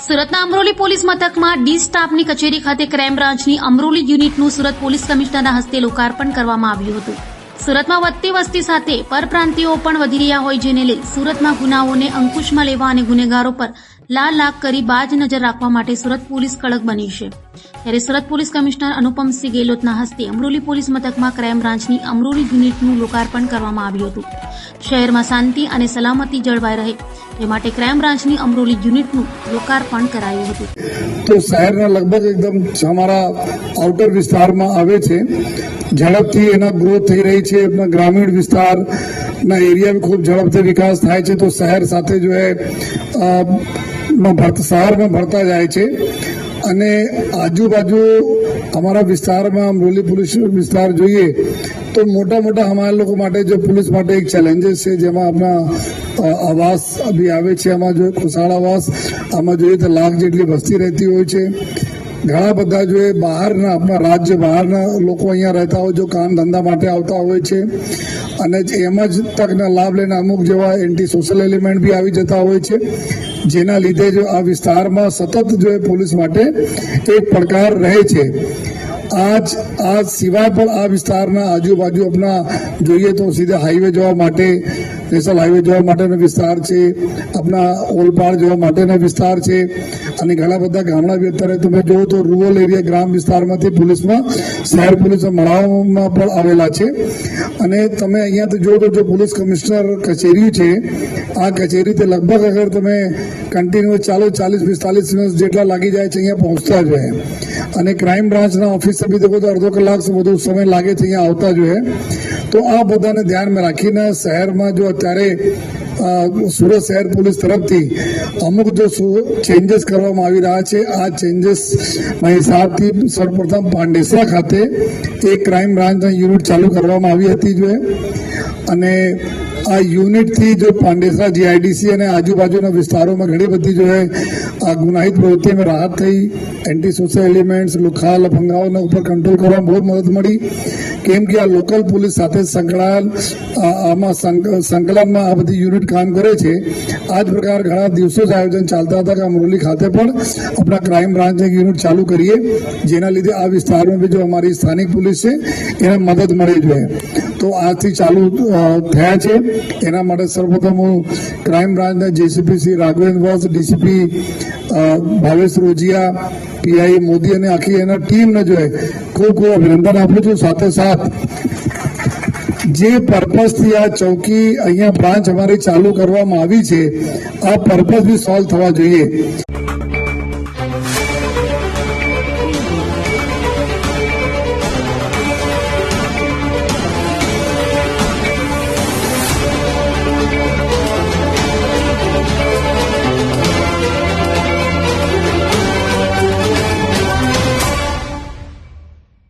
સુરતના અમરોલી પોલીસ મથકમાં ડી સ્ટાફની કચેરી ખાતે ક્રાઇમ બ્રાન્ચની અમરોલી યુનિટનું સુરત પોલીસ કમિશનરના હસ્તે લોકાર્પણ કરવામાં આવ્યું હતું। સુરતમાં વધતી વસ્તી સાથે પરપ્રાંતિયો પણ વધી રહ્યા હોય, જેને લઈ સુરતમાં ગુનાઓને અંકુશમાં લેવા અને ગુનેગારો પર લાલ લાખ કરી બાજ નજર રાખવા માટે સુરત પોલીસ કડક બની છે। ત્યારે સુરત પોલીસ કમિશનર અનુપમસિંહ ગેહલોતના હસ્તે અમરોલી પોલીસ મથકમાં ક્રાઇમ બ્રાન્ચની અમરોલી યુનિટનું લોકાર્પણ કરવામાં આવ્યું હતું। શહેરમાં શાંતિ અને સલામતી જળવાઈ રહે તે માટે ક્રાઇમ બ્રાન્ચની અમરોલી યુનિટનું લોકાર્પણ કરાયું હતું। તો શહેરના લગભગ એકદમ અમારા આઉટર વિસ્તારમાં આવે છે, ઝડપથી એના ગ્રોથ થઈ રહી છે। अपना ग्रामीण વિસ્તારના એરિયા ખૂબ ઝડપથી વિકાસ થાય છે, તો શહેર સાથે જો શહેરમાં ભરતા જાય છે અને આજુબાજુ અમારા વિસ્તારમાં અમરોલી પોલીસ વિસ્તાર જોઈએ તો મોટા મોટા અમારા લોકો માટે જો પોલીસ માટે એક ચેલેન્જીસ છે, જેમાં આપણા આવાસ અભી આવે છે। આમાં જો ખુશાલ આવાસ આમાં જોઈએ તો લાખ જેટલી વસ્તી રહેતી હોય છે। ઘણા બધા જો બહારના આપણા રાજ્ય બહારના લોકો અહીંયા રહેતા હોય, જો કામ ધંધા માટે આવતા હોય છે અને એમાં જ તકના લાભ લઈને અમુક જેવા એન્ટી સોશિયલ એલિમેન્ટ બી આવી જતા હોય છે, જેના લીધે જો આ વિસ્તારમાં સતત જો પોલીસ માટે એક પડકાર રહે છે। આ સિવાય પણ આ વિસ્તારના આજુબાજુ આપણા જોઈએ તો સીધા હાઈવે જવા માટે, નેશનલ હાઈવે જવા માટેનો વિસ્તાર છે, આપણા ઓલપાડ જવા માટેનો વિસ્તાર છે અને ઘણા બધા ગામડા બી અત્યારે તમે જુઓ તો રૂરલ એરિયા ગ્રામ વિસ્તારમાંથી પોલીસમાં શહેર પોલીસમાં મળવામાં પણ આવેલા છે। અને તમે અહીંયા તો જુઓ તો જો પોલીસ કમિશનર કચેરી છે, આ કચેરી તે લગભગ અગર તમે કન્ટિન્યુઅસ 40-45 મિનિટ જેટલા લાગી જાય છે અહીંયા પહોંચતા જ હોય, અને ક્રાઇમ બ્રાન્ચના ઓફિસર બી દેખો તો અડધો કલાક વધુ સમય લાગે છે અહીંયા આવતા જ હોય। તો આ બધાને ધ્યાનમાં રાખીને શહેરમાં જો અત્યારે સુરત શહેર પોલીસ તરફથી અમુક જો ચેન્જીસ કરવામાં આવી રહ્યા છે, આ ચેન્જીસના હિસાબથી સૌપ્રથમ પાંડેસરા ખાતે એક ક્રાઇમ બ્રાન્ચના યુનિટ ચાલુ કરવામાં આવી હતી જો, અને આ યુનિટથી જો પાંડેસરા જીઆઈડીસી અને આજુબાજુના વિસ્તારોમાં ઘણી બધી જો આ ગુનાહિત પ્રવૃત્તિમાં રાહત થઈ, એન્ટી સોશિયલ એલિમેન્ટ્સ લુખા લફંગાઓના ઉપર કંટ્રોલ કરવામાં બહુ મદદ મળી, કેમ કે આ લોકલ પોલીસ સાથે સંકલનમાં આ બધી યુનિટ કામ કરે છે। આ જ પ્રકાર ઘણા દિવસો જ આયોજન ચાલતા હતા કે અમરોલી ખાતે પણ આપણા ક્રાઇમ બ્રાન્ચની યુનિટ ચાલુ કરીએ, જેના લીધે આ વિસ્તારમાં બી જો અમારી સ્થાનિક પોલીસ છે એને મદદ મળી જોઈએ। તો આજથી ચાલુ થયા છે, એના માટે સર્વપ્રથમ હું ક્રાઇમ બ્રાન્ચના JCP Shri Raghavendra wash, DCP Bhavesh Rojiya, PI Modi અને આખી એના ટીમને જો ખૂબ ખૂબ અભિનંદન આપું છું। સાથે સાથ જે પર્પઝથી આ ચોકી અહીંયા બ્રાન્ચ અમારી ચાલુ કરવામાં આવી છે, આ પર્પઝ બી સોલ્વ થવા જોઈએ।